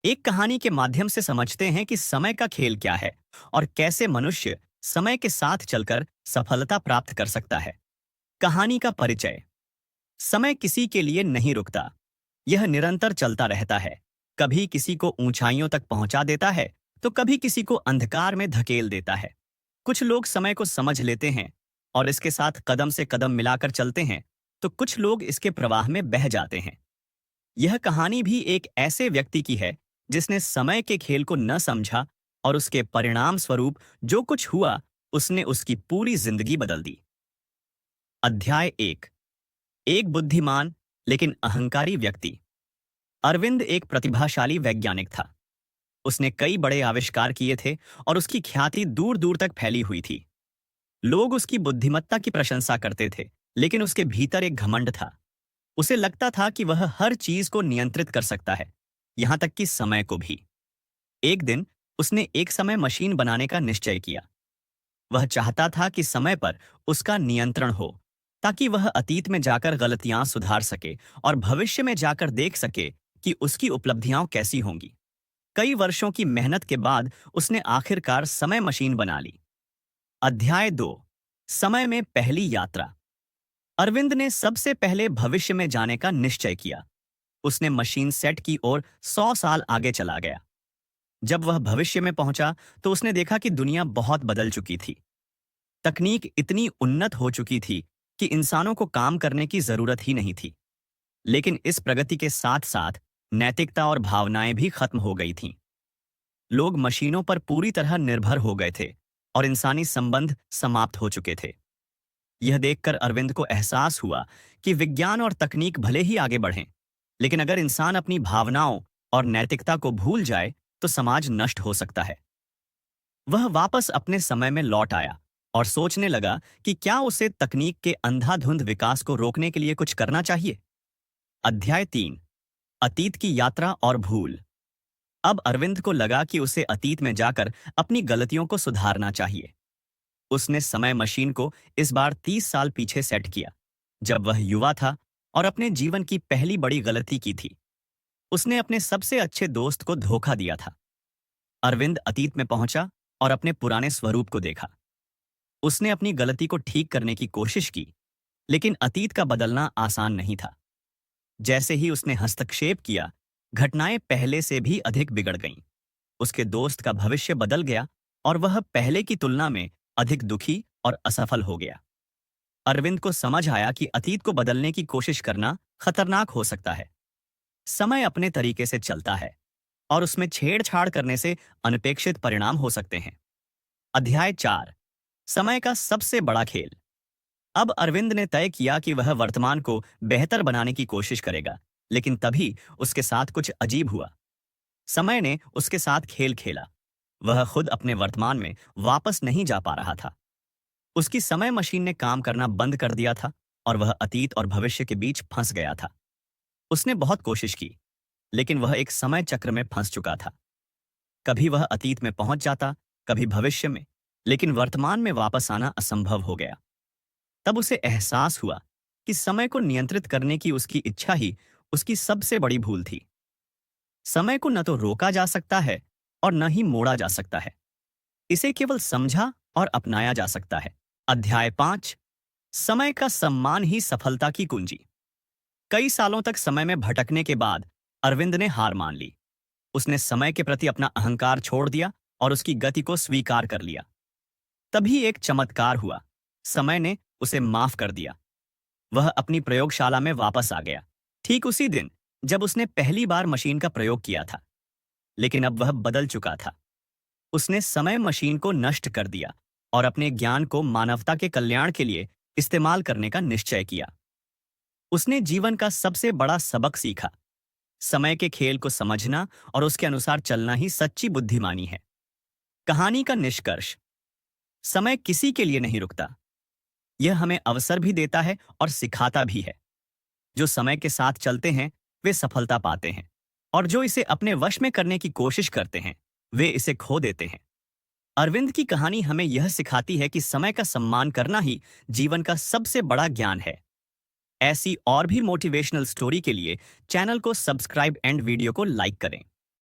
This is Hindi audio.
एक कहानी के माध्यम से समझते हैं कि समय का खेल क्या है और कैसे मनुष्य समय के साथ चलकर सफलता प्राप्त कर सकता है। कहानी का परिचय। समय किसी के लिए नहीं रुकता। यह निरंतर चलता रहता है। कभी किसी को ऊंचाइयों तक पहुंचा देता है, तो कभी किसी को अंधकार में धकेल देता है। कुछ लोग समय को समझ लेते हैं और इसके साथ कदम से कदम मिलाकर चलते हैं, तो कुछ लोग इसके प्रवाह में बह जाते हैं। यह कहानी भी एक ऐसे व्यक्ति की है जिसने समय के खेल को न समझा और उसके परिणाम स्वरूप जो कुछ हुआ उसने उसकी पूरी जिंदगी बदल दी। अध्याय एक। एक बुद्धिमान लेकिन अहंकारी व्यक्ति। अरविंद एक प्रतिभाशाली वैज्ञानिक था। उसने कई बड़े आविष्कार किए थे और उसकी ख्याति दूर दूर तक फैली हुई थी। लोग उसकी बुद्धिमत्ता की प्रशंसा करते थे, लेकिन उसके भीतर एक घमंड था। उसे लगता था कि वह हर चीज को नियंत्रित कर सकता है, यहां तक कि समय को भी। एक दिन उसने एक समय मशीन बनाने का निश्चय किया। वह चाहता था कि समय पर उसका नियंत्रण हो, ताकि वह अतीत में जाकर गलतियां सुधार सके और भविष्य में जाकर देख सके कि उसकी उपलब्धियां कैसी होंगी। कई वर्षों की मेहनत के बाद उसने आखिरकार समय मशीन बना ली। अध्याय 2। समय में पहली यात्रा। अरविंद ने सबसे पहले भविष्य में जाने का निश्चय किया। उसने मशीन सेट की और 100 साल आगे चला गया। जब वह भविष्य में पहुंचा तो उसने देखा कि दुनिया बहुत बदल चुकी थी। तकनीक इतनी उन्नत हो चुकी थी कि इंसानों को काम करने की जरूरत ही नहीं थी। लेकिन इस प्रगति के साथ साथ नैतिकता और भावनाएं भी खत्म हो गई थीं। लोग मशीनों पर पूरी तरह निर्भर हो गए थे और इंसानी संबंध समाप्त हो चुके थे। यह देखकर अरविंद को एहसास हुआ कि विज्ञान और तकनीक भले ही आगे बढ़ें, लेकिन अगर इंसान अपनी भावनाओं और नैतिकता को भूल जाए तो समाज नष्ट हो सकता है। वह वापस अपने समय में लौट आया और सोचने लगा कि क्या उसे तकनीक के अंधाधुंध विकास को रोकने के लिए कुछ करना चाहिए। अध्याय 3। अतीत की यात्रा और भूल। अब अरविंद को लगा कि उसे अतीत में जाकर अपनी गलतियों को सुधारना चाहिए। उसने समय मशीन को इस बार 30 साल पीछे सेट किया, जब वह युवा था और अपने जीवन की पहली बड़ी गलती की थी। उसने अपने सबसे अच्छे दोस्त को धोखा दिया था। अरविंद अतीत में पहुंचा और अपने पुराने स्वरूप को देखा। उसने अपनी गलती को ठीक करने की कोशिश की, लेकिन अतीत का बदलना आसान नहीं था। जैसे ही उसने हस्तक्षेप किया, घटनाएं पहले से भी अधिक बिगड़ गईं। उसके दोस्त का भविष्य बदल गया और वह पहले की तुलना में अधिक दुखी और असफल हो गया। अरविंद को समझ आया कि अतीत को बदलने की कोशिश करना खतरनाक हो सकता है। समय अपने तरीके से चलता है और उसमें छेड़छाड़ करने से अनपेक्षित परिणाम हो सकते हैं। अध्याय 4। समय का सबसे बड़ा खेल। अब अरविंद ने तय किया कि वह वर्तमान को बेहतर बनाने की कोशिश करेगा, लेकिन तभी उसके साथ कुछ अजीब हुआ। समय ने उसके साथ खेल खेला। वह खुद अपने वर्तमान में वापस नहीं जा पा रहा था। उसकी समय मशीन ने काम करना बंद कर दिया था और वह अतीत और भविष्य के बीच फंस गया था। उसने बहुत कोशिश की, लेकिन वह एक समय चक्र में फंस चुका था। कभी वह अतीत में पहुंच जाता, कभी भविष्य में, लेकिन वर्तमान में वापस आना असंभव हो गया। तब उसे एहसास हुआ कि समय को नियंत्रित करने की उसकी इच्छा ही उसकी सबसे बड़ी भूल थी। समय को न तो रोका जा सकता है और न ही मोड़ा जा सकता है। इसे केवल समझा और अपनाया जा सकता है। अध्याय 5। समय का सम्मान ही सफलता की कुंजी। कई सालों तक समय में भटकने के बाद अरविंद ने हार मान ली। उसने समय के प्रति अपना अहंकार छोड़ दिया और उसकी गति को स्वीकार कर लिया। तभी एक चमत्कार हुआ। समय ने उसे माफ कर दिया। वह अपनी प्रयोगशाला में वापस आ गया, ठीक उसी दिन जब उसने पहली बार मशीन का प्रयोग किया था। लेकिन अब वह बदल चुका था। उसने समय मशीन को नष्ट कर दिया और अपने ज्ञान को मानवता के कल्याण के लिए इस्तेमाल करने का निश्चय किया। उसने जीवन का सबसे बड़ा सबक सीखा। समय के खेल को समझना और उसके अनुसार चलना ही सच्ची बुद्धिमानी है। कहानी का निष्कर्ष। समय किसी के लिए नहीं रुकता। यह हमें अवसर भी देता है और सिखाता भी है। जो समय के साथ चलते हैं वे सफलता पाते हैं, और जो इसे अपने वश में करने की कोशिश करते हैं वे इसे खो देते हैं। अरविंद की कहानी हमें यह सिखाती है कि समय का सम्मान करना ही जीवन का सबसे बड़ा ज्ञान है। ऐसी और भी मोटिवेशनल स्टोरी के लिए चैनल को सब्सक्राइब एंड वीडियो को लाइक करें।